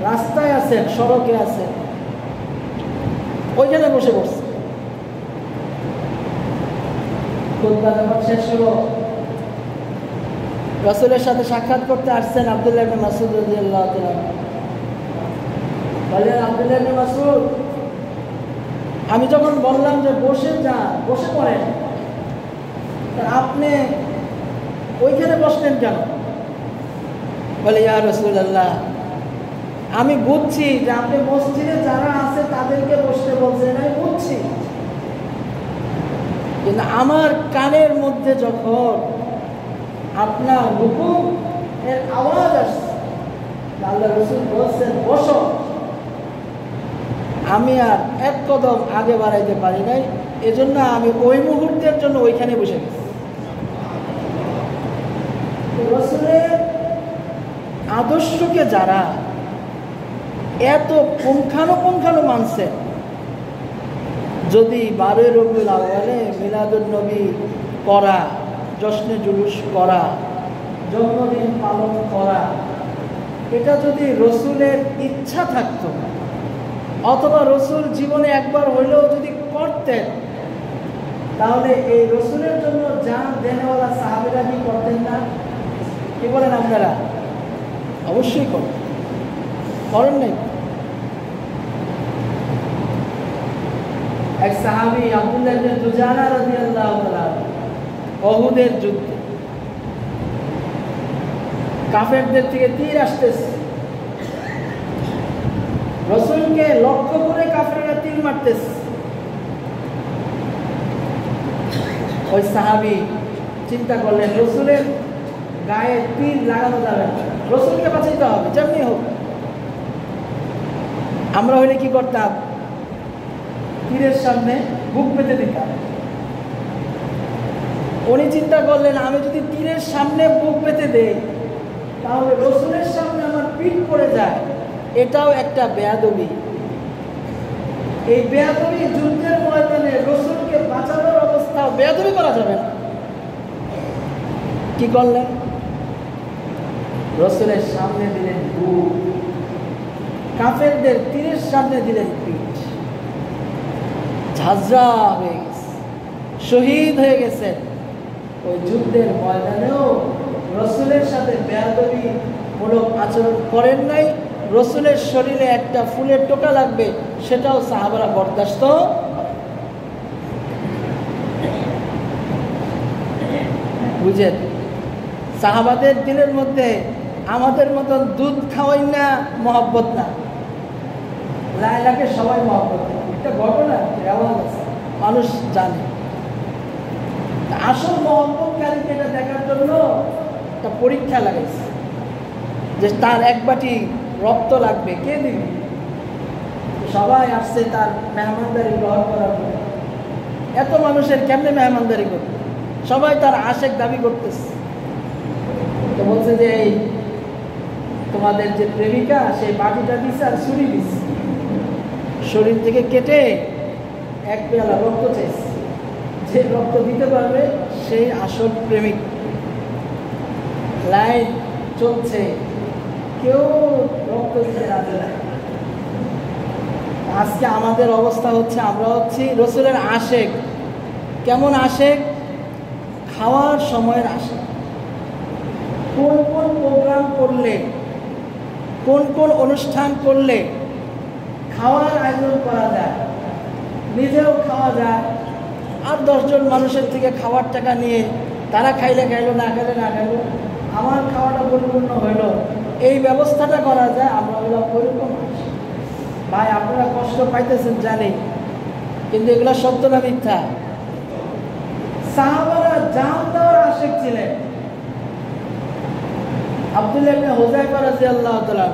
রাস্তায় আছেন, সড়কে আছেন, ওইখানে বসে পড়ছে। খুতবা যখন শেষ হলো, রাসূলের সাথে সাক্ষাৎ করতে আসছেন আব্দুল্লাহ ইবনে মাসউদ রাদিয়াল্লাহু তাআলা। বললেন আব্দুল্লাহ ইবনে মাসউদ, আমি যখন বললাম যে বসে যান, বসে পড়েন, আপনি ওইখানে বসলেন কেন? বলে ইয়া রাসূলুল্লাহ, আমি বুঝছি যে আপনি মসজিদে যারা আছে তাদেরকে বসতে বলছেন, আমি বুঝছি, কিন্তু আমার কানের মধ্যে যখন আপনার হুকুম এর আওয়াজ আসছে, আল্লাহ রাসূল বলছেন বসো, আমি আর এক কদম আগে বাড়াইতে পারি নাই, এজন্য আমি ওই মুহূর্তের জন্য ওইখানে বসে গেছি। রাসূলের আদর্শকে যারা এত পুঙ্খানুপুঙ্খানু মানছে, যদি 12 রবিউল আউয়ালে মিলাদুন নবী করা, জশ্নে জুলুস করা, জন্মদিন পালন করা, এটা যদি রসুলের ইচ্ছা থাকতো, অথবা রসুল জীবনে একবার হইলেও যদি করতেন, তাহলে এই রসুলের জন্য জান দেনেওয়ালা সাহাবীরা কি করতেন না? কি বলেন আপনারা? অবশ্যই করেন নাই। এক সাহাবী আব্দুল্লাহ ইবনে দুজানা রাদিয়াল্লাহু তাআলা উহুদের যুদ্ধে কাফেরদের থেকে তীর আসতেছে, রসুলকে লক্ষ্য করে কাফেররা তীর মারতেছে। ওই সাহাবী চিন্তা করলেন, রসুলের গায়ে তীর লাগানো যাবে না, রসুলকে বাঁচাইতে হবে যেমনি হোক। আমরা হইলে কি করতাম? তীরের সামনে বুক পেতে দিতাম। উনি চিন্তা করলেন, আমি যদি তীরের সামনে বুক পেতে দেই, তাহলে রসুলের সামনে আমার পিঠ পড়ে যায়, এটাও একটা বেয়াদবি। এই বেয়াদবি যুদ্ধের ময়দানে রসুলকে বাঁচানোর অবস্থাও বেয়াদবি করা যাবে না। কি করলেন? রসুলের সামনে দিলেন বুক, কাফেরদের তীরের সামনে দিলেন পিঠ। ঝাঁঝরা হয়ে গেছে, শহীদ হয়ে গেছেন। ওই যুদ্ধের ময়দানেও রসুলের সাথে বেয়াদবি মূলক আচরণ করেন নাই। রসুলের শরীরে একটা ফুলের টোকা লাগবে, সেটাও সাহাবারা বরদাস্ত। বুঝেন? সাহাবাদের দিলের মধ্যে আমাদের মতন দুধ খাওয়াই না, মহব্বত না। লাইলাকে সবাই মহব্বত করে, একটা ঘটনা রেওয়াজ আছে, মানুষ জানে। আসল মহব্বতকারীকে এটা দেখার জন্য একটা পরীক্ষা লাগাইছে, যে তার এক বাটি রক্ত লাগবে, কে দিবে? সবাই আসছে তার মেহমানদারি গ্রহণ করার জন্য। এত মানুষের কেমনে মেহমানদারি করবে? সবাই তার আশেক দাবি করতেছে। তো বলছে যে এই তোমাদের যে প্রেমিকা, সেই বাটিটা দিচ্ছে আর ছুরি দিচ্ছে, শরীর থেকে কেটে এক পেয়ালা রক্ত চাইছে। যে রক্ত দিতে পারবে সেই আসল প্রেমিক। লাইন চলছে, কেউ রক্ত দিতে রাজি না। আজকে আমাদের অবস্থা হচ্ছে, আমরা হচ্ছি রসুলের আশেক। কেমন আশেক? খাওয়ার সময়ের আশেক। কোন কোন প্রোগ্রাম করলে, কোন কোন অনুষ্ঠান করলে খাওয়ার আয়োজন করা যায়, নিজেও খাওয়া যায়, আর 10 জন মানুষের থেকে খাওয়ার টাকা নিয়ে তারা খাইলে খাইলো, না খাইলে না খাইলো, আমার খাওয়াটা পরিপূর্ণ হইল, এই ব্যবস্থাটা করা যায়। আমরা হইলাম ওইরকম। ভাই, আপনারা কষ্ট পাইতেছেন জানি, কিন্তু এগুলো সত্য না মিথ্যা? সাহাবারা জান দেওয়ার আশেক ছিলেন। আব্দুল্লাহ ইবনে হুযায়ফা রাদিয়াল্লাহু তাআলা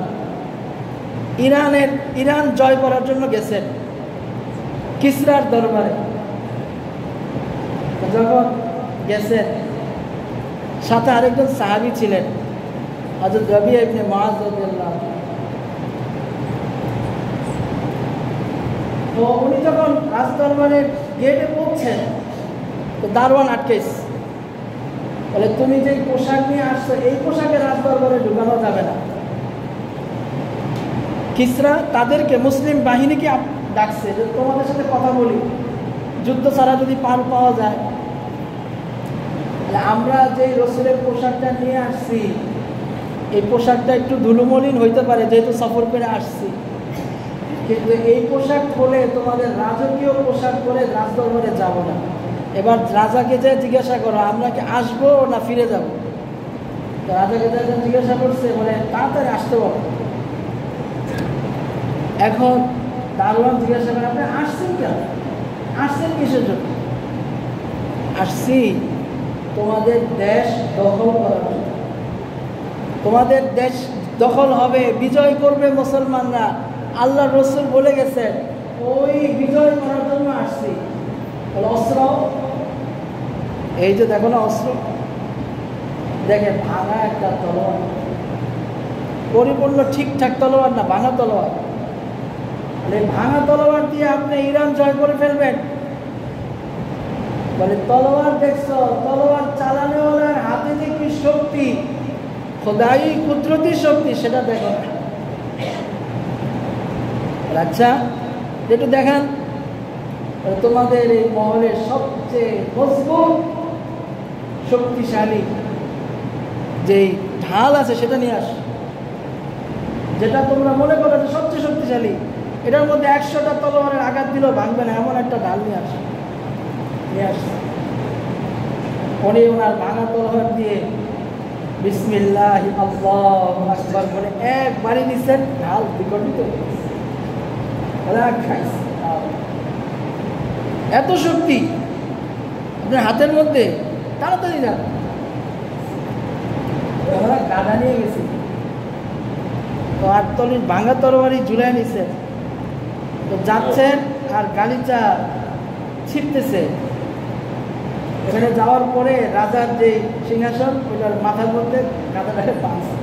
ইরান জয় করার জন্য গেছেন কিসরার দরবারে। যখন গেছেন, সাথে আরেকজন সাহাবী ছিলেন, হযরত রাবিয়া ইবনে মুআয রাদিয়াল্লাহু। তো উনি যখন রাজদরবারের গেটে পৌঁছেন, তো দারোয়ান আটকেছে, বলে তুমি যে পোশাক নিয়ে আসছো, এই পোশাকে রাজদরবারে ঢুকানো যাবে না। কিসরা তাদেরকে, মুসলিম বাহিনীকে ডাকছে যে তোমাদের সাথে কথা বলি, যুদ্ধ ছাড়া যদি পার পাওয়া যায়। আমরা যে রসুলের পোশাকটা নিয়ে আসছি, এই পোশাকটা একটু ধুলোমলিন হইতে পারে, যেহেতু সফর করে আসছি, কিন্তু এই পোশাক পরে তোমাদের রাজকীয় পোশাক পরে রাজদরবারে যাব না। এবার রাজাকে যে জিজ্ঞাসা করো, আমরা কি আসবো না ফিরে যাব? রাজাকে যে জিজ্ঞাসা করছে, বলে তাড়াতাড়ি আসতে বলো। এখন দারোয়ান জিজ্ঞাসা করে, আপনি আসছেন কেন? আসছেন কিসের জন্য? আসছি তোমাদের দেশ দখল করার জন্য। তোমাদের দেশ দখল হবে, বিজয় করবে মুসলমানরা, আল্লাহ রসুল বলে গেছেন, ওই বিজয় করার জন্য আসছি। অস্ত্র, এই যে দেখো না অস্ত্র, দেখে ভাঙা একটা তলোয়ার, পরিপূর্ণ ঠিকঠাক তলোয়ার না, ভাঙা তলোয়ার। এই ভাঙা তলোয়ার দিয়ে আপনি ইরান জয় করে ফেলবেন? বলে তলোয়ার দেখছো, তলোয়ার চালানোওয়ালার হাতে যে কি শক্তি, খোদাই কুদরতি শক্তি, সেটা দেখো না। আচ্ছা একটু দেখান তোমাদের এই মহলের সবচেয়ে মজবুত শক্তিশালী যেই ঢাল আছে সেটা নিয়ে আস, যেটা তোমরা মনে করো যে সবচেয়ে শক্তিশালী, এটার মধ্যে 100টা তলোয়ারের আঘাত দিলেও ভাঙবে না, এমন একটা ঢাল নিয়ে আস। উনি ওনার ভাঙা তলোয়ার দিয়ে বিসমিল্লাহি আল্লাহু আকবার বলে একবারই দিচ্ছেন, ঢাল বিকটিত এত শক্তি আপনার হাতের মধ্যে। তাড়াতাড়ি যান, আমরা গাদা নিয়ে গেছি তো 8 তলির ভাঙা তরবারি ঝুলাই নিছেন, তো যাচ্ছেন আর গালিচা ছিটতেছে। এখানে যাওয়ার পরে রাজার যে সিংহাসন ওইটার মাথার মধ্যে গাদাটাকে পাচ্ছে।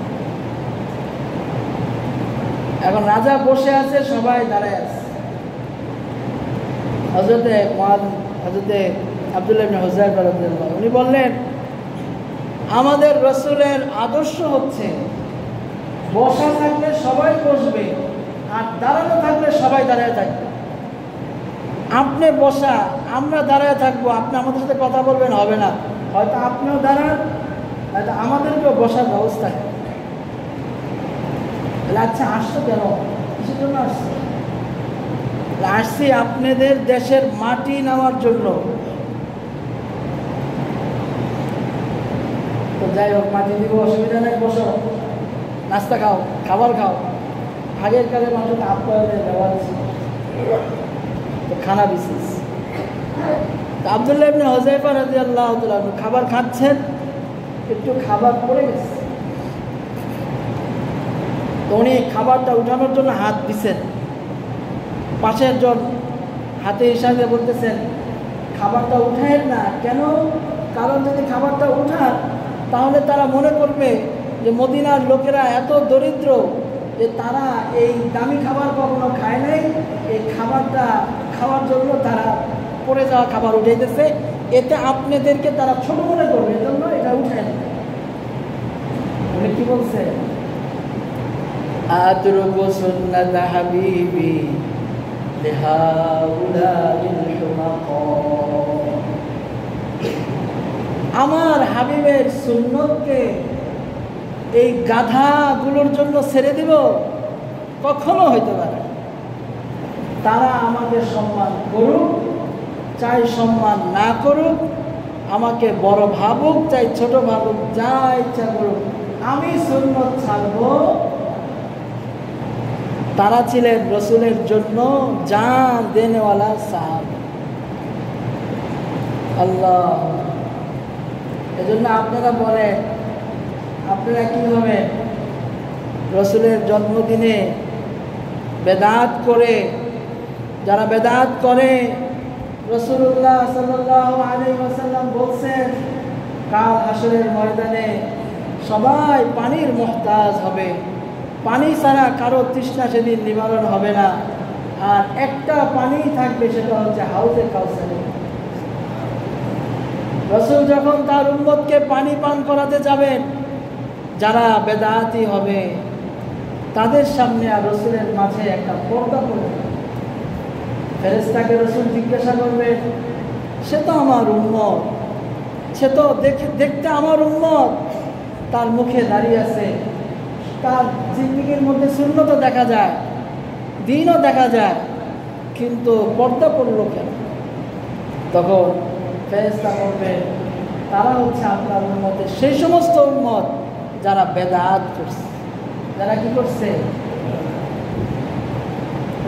এখন রাজা বসে আছে, সবাই দাঁড়ায় আছে। হযরতে আব্দুল্লাহ ইবনে হুযায়ফা রাদিয়াল্লাহু আনহু উনি বললেন, আমাদের রাসূলের আদর্শ হচ্ছে বসা থাকলে সবাই বসবে আর দাঁড়ানো থাকলে সবাই দাঁড়ায় থাকবে। আপনি বসা, আমরা দাঁড়ায় থাকবো, আপনি আমাদের সাথে কথা বলবেন, হবে না। হয়তো আপনিও দাঁড়ান, হয়তো আমাদেরকেও বসার ব্যবস্থা। আচ্ছা আসছো কেন, কিসের জন্য আসছে? আসছি আপনাদের দেশের মাটি নেওয়ার জন্য। তো যাই হোক, মাটি দিব, অসুবিধা নেই, বসো, নাস্তা খাও, খাবার খাও। আগের কালে মানুষকে আপ্যায়নের ব্যবহার ছিল, তো খানা বিশেষ। আব্দুল্লাহ ইবনে হুযায়ফা রাদিয়াল্লাহু তাআলা খাবার খাচ্ছেন, একটু খাবার পড়ে গেছে, তো উনি খাবারটা উঠানোর জন্য হাত দিচ্ছেন। পাশের জন হাতে ইশারা বলতেছেন, খাবারটা উঠায়েন না। কেন? কারণ যদি খাবারটা উঠান তাহলে তারা মনে করবে যে মদিনার লোকেরা এত দরিদ্র যে তারা এই দামি খাবার কখনো খায় নাই, এই খাবারটা খাওয়ার জন্য তারা পড়ে যাওয়া খাবার উঠাইতেছে, এতে আপনাদেরকে তারা ছোট মনে করবে, এজন্য এটা উঠায় না। উনি কি বলছে? আতরুকু সুন্নাত হাবিবি লিহাউলাইল হুমাকা, আমার হাবিবের সুন্নতকে এই গাধাগুলোর জন্য ছেড়ে দিব? কখনো হইতে পারে। তারা আমাকে সম্মান করুক চাই সম্মান না করুক, আমাকে বড় ভাবুক চাই ছোট ভাবুক, যা ইচ্ছা করুক, আমি সুন্নত ছাড়ব। তারা ছিলেন রসুলের জন্য জান দেনেওয়ালা সাহাবা। আল্লাহ, এজন্য আপনারা বলেন, আপনারা কি হবেন? রসুলের জন্মদিনে বেদাত করে, যারা বেদাত করে, রাসূলুল্লাহ সাল্লাল্লাহু আলাইহি ওয়াসাল্লাম বলছেন কাল হাসরের ময়দানে সবাই পানির মুহতাজ হবে, পানি ছাড়া কারো তৃষ্ণা সেদিন নিবারণ হবে না, আর একটা পানি থাকবে, সেটা হচ্ছে হাউজে কাউসার। রাসূল যখন তার উম্মতকে পানি পান করাতে যাবেন, যারা বেদাতি হবে তাদের সামনে আর রাসূলের মাঝে একটা পর্দা পড়বে। ফেরেশতাকে রাসূল জিজ্ঞাসা করবেন, সে তো আমার উম্মত, সে তো দেখতে আমার উম্মত, তার মুখে দাঁড়িয়ে আছে, তার জিন্দেগীর মধ্যে সুন্নতও দেখা যায়, দিনও দেখা যায়, কিন্তু পর্দা পড়ল কেন? তখন ফেরেশতা বলবেন, তারা হচ্ছে আপনার উম্মতের সেই সমস্ত উম্মত যারা বেদাত করছে। যারা কি করছে?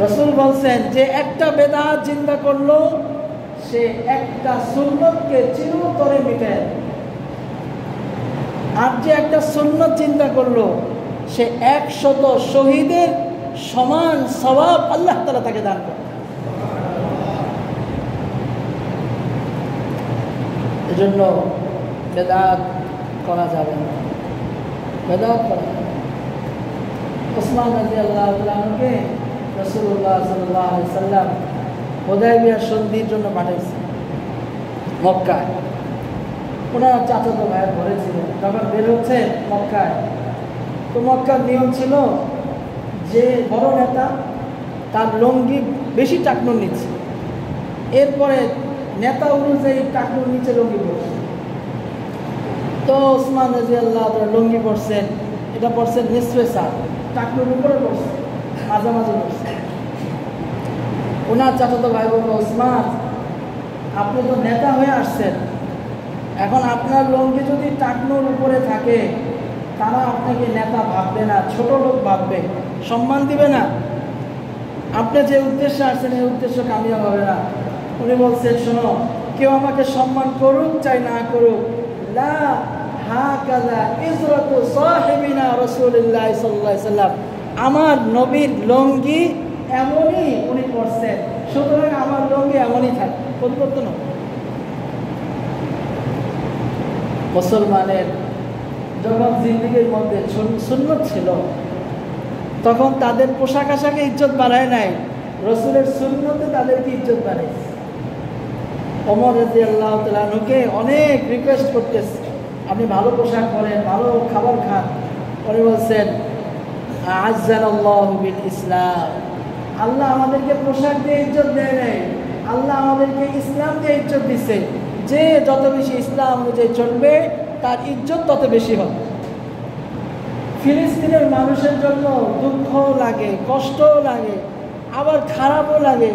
রাসূল বলছেন যে একটা বেদাত চিন্তা করলো, সে একটা সুন্নতকে চিরতরে মিটায়, আর যে একটা সুন্নত চিন্তা করলো, সে 100 শহীদের সমান সওয়াব আল্লাহ তাআলা তাকে দান করে। এজন্য বেদাত করা যাবে না, বেদাত করা যাবে না। ওসমান রাদিয়াল্লাহু তাআলাকে রাসূলুল্লাহ সাল্লাল্লাহু আলাইহি সাল্লাম হুদায়বিয়ার সন্ধির জন্য পাঠাইছে মক্কায়। ওনার চাচাতো ভাইয়ের ঘরে ছিলেন, যখন বের হচ্ছে মক্কায়, তো মক্কার নিয়ম ছিল যে বড় নেতা তার লঙ্গি বেশি টাকনুর নিচ্ছে, এরপরে নেতা অনুযায়ী টাকনুর নিচে লঙ্গি পড়ছে। তো ওসমান রাদিয়াল্লাহু তাআলা লঙ্গি পড়ছেন, এটা পড়ছেন নিসফে সা, টাকনুর উপরে পড়ছে, মাঝামাঝি পড়ছে। ওনার চাচাতো ভাই বলল, ওসমান আপনি তো নেতা হয়ে আসছেন, এখন আপনার লঙ্গি যদি টাকনুর উপরে থাকে তারা আপনাকে নেতা ভাববে না, ছোট লোক ভাববে, সম্মান দিবে না। আপনি যে উদ্দেশ্যে আসছেন এই উদ্দেশ্য কামিয়াব হবে না। উনি বলছেন, শোনো, কেউ আমাকে সম্মান করুক চাই না করুক, লা হাকাযা ইজরাতু সাহিবিনা রাসূলুল্লাহ সাল্লাল্লাহু আলাইহি সাল্লাম, আমার নবীর লঙ্গি এমনই উনি পড়ছেন, সুতরাং আমার লঙ্গি এমনই থাকে, পরিবর্তন হবে। মুসলমানের যখন জিন্দেগির মধ্যে সুন্নত ছিল তখন তাদের পোশাক আশাকে ইজ্জত বাড়ায় নাই, রসুলের সুন্নতে তাদেরকে ইজ্জত বাড়াইছে। ওমর রাদিয়াল্লাহু তাআলা আনহুকে অনেক রিকোয়েস্ট করতেছে, আপনি ভালো পোশাক পরেন, ভালো খাবার খান। উনি বলছেন, আ'আজ্জানাল্লাহু বিল ইসলাম, আল্লাহ আমাদেরকে পোশাক দিয়ে ইজ্জত দেয় নাই, আল্লাহ আমাদেরকে ইসলাম দিয়ে ইজ্জত দিচ্ছে। যে যত বেশি ইসলাম অনুযায়ী চলবে তার ইজ্জত তত বেশি হবে। ফিলিস্তিনের মানুষের জন্য দুঃখ লাগে, কষ্টও লাগে, আবার খারাপও লাগে,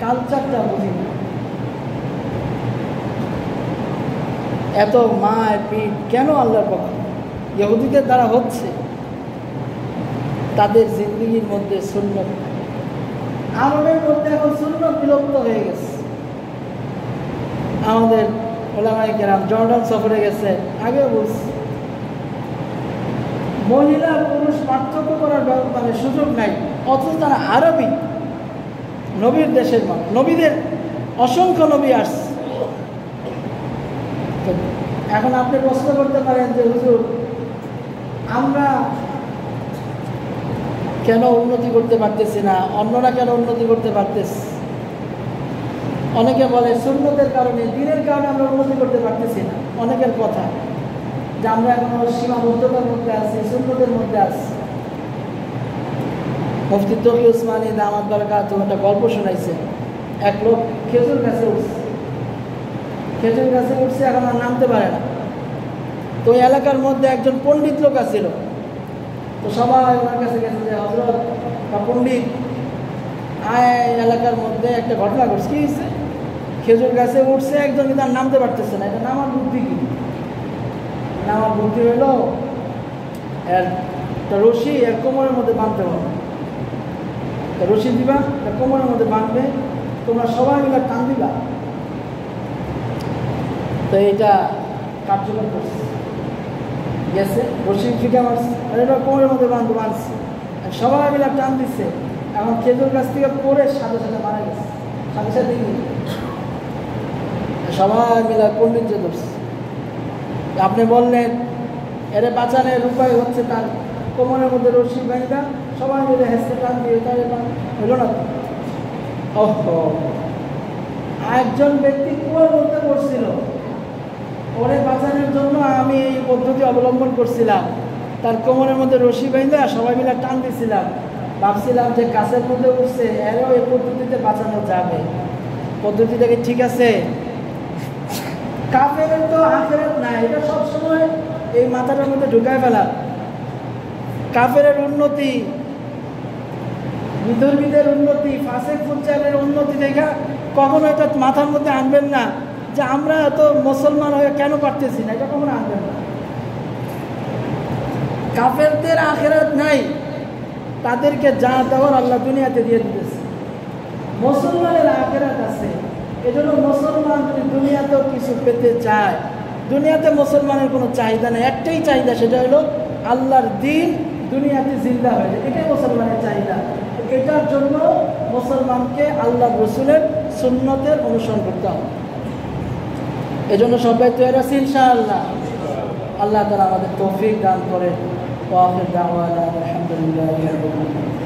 কালচারটা বুঝি না। এত মার পিঠ কেন আল্লাহর পক্ষে? ইহুদিদের দ্বারা হচ্ছে। তাদের জিন্দগির মধ্যে সুন্নত, আমাদের মধ্যে এখন সুন্নত বিলুপ্ত হয়ে গেছে। আমাদের ওলামায়ে কেরাম জর্ডান সফরে গেছে, আগেও বলছি, মহিলা পুরুষ পার্থক্য করার মানে সুযোগ নাই, অথচ তারা আরবি, নবীর দেশের মানুষ, নবীদের অসংখ্য নবী আসছে। এখন আপনি প্রশ্ন করতে পারেন যে হুজুর, আমরা কেন উন্নতি করতে পারতেছি না, অন্যরা কেন উন্নতি করতে পারতেছে? অনেকে বলে সুন্নতের কারণে, দ্বীনের কারণে আমরা উন্নতি করতে পারতেছি না। অনেকের কথা যে আমরা এখনো সীমাবদ্ধতার মধ্যে আছি, সুন্নতের মধ্যে আছি। মুফতি তকি উসমানী দামাত বারাকাতুহু একটা গল্প শোনাইছে। এক লোক খেজুর গাছে উঠছে, খেজুর গাছে উঠছে, এখন আর নামতে পারে না। তো ওই এলাকার মধ্যে একজন পণ্ডিত লোক আছিল, তো সবাই ওনার কাছে গেছে যে হযরত বা পণ্ডিত, এলাকার মধ্যে একটা ঘটনা ঘটছে। কি হয়েছে? খেজুর গাছে উঠছে একজন, কিন্তু আর নামতে পারতেছে না। এটা নামার বুদ্ধি কি? নামার বুদ্ধি হইল একটা রশি এর কোমরের মধ্যে বাঁধতে হবে। রশি দিবা, কোমরের মধ্যে বাঁধবে, তোমরা সবাই মিলে টান দিবা। তো এটা কার্যকর করছে, গেছে রশি ফিটা মারছে, আর এটা কোমরের মধ্যে বাঁধছে, সবাই মিলে টান দিচ্ছে। এখন খেজুর গাছ থেকে পড়ে সাথে সাথে মারা গেছে, সাথে সাথে সবাই মিলে পণ্ডিত যে ধরছে। আপনি বললেন এর বাঁচানোর উপায় হচ্ছে তার কোমরের মধ্যে রশি বাঁধা, সবাই মিলে হেসে টান দিয়ে, তাই হইল না। ওহো, একজন ব্যক্তি কুয়ার মধ্যে পড়ছিল, ওরে বাঁচানোর জন্য আমি এই পদ্ধতি অবলম্বন করছিলাম। তার কোমরের মধ্যে রশি বাঁধা সবাই মিলে টান দিছিলাম, ভাবছিলাম যে গাছের মধ্যে উঠছে, এরও এই পদ্ধতিতে বাঁচানো যাবে। পদ্ধতিটা কি ঠিক আছে? কাফেরের তো আখিরাত নাই, এটা সবসময় এই মাথাটার মধ্যে ঢুকায় ফেলা। কাফেরের উন্নতি, বিধর্মীদের উন্নতি, ফাসেক ফুজ্জারের উন্নতি দেখা কখনো এটা মাথার মধ্যে আনবেন না যে আমরা এত মুসলমান হয়ে কেন পারতেছি না, এটা কখনো আনবেন না। কাফেরদের আখিরাত নাই, তাদেরকে যা দেওয়ার আল্লাহ দুনিয়াতে দিয়ে দিতেছে। মুসলমানের আখিরাত আছে। এজন্য মুসলমান যদি দুনিয়াতেও কিছু পেতে চায়, দুনিয়াতে মুসলমানের কোনো চাহিদা নেই, একটাই চাহিদা, সেটা হলো আল্লাহর দ্বীন দুনিয়াতে জিন্দা হয়ে যায়, এটাই মুসলমানের চাহিদা। এটার জন্য মুসলমানকে আল্লাহ রসুলের সুন্নতের অনুসরণ করতে হবে। এজন্য সবাই তৈরি আছি ইনশাআল্লাহ। আল্লাহ তাআলা আমাদের তৌফিক দান করেন। ওয়া আখির দাওয়ানা আলহামদুলিল্লাহি রাব্বিল আলামিন।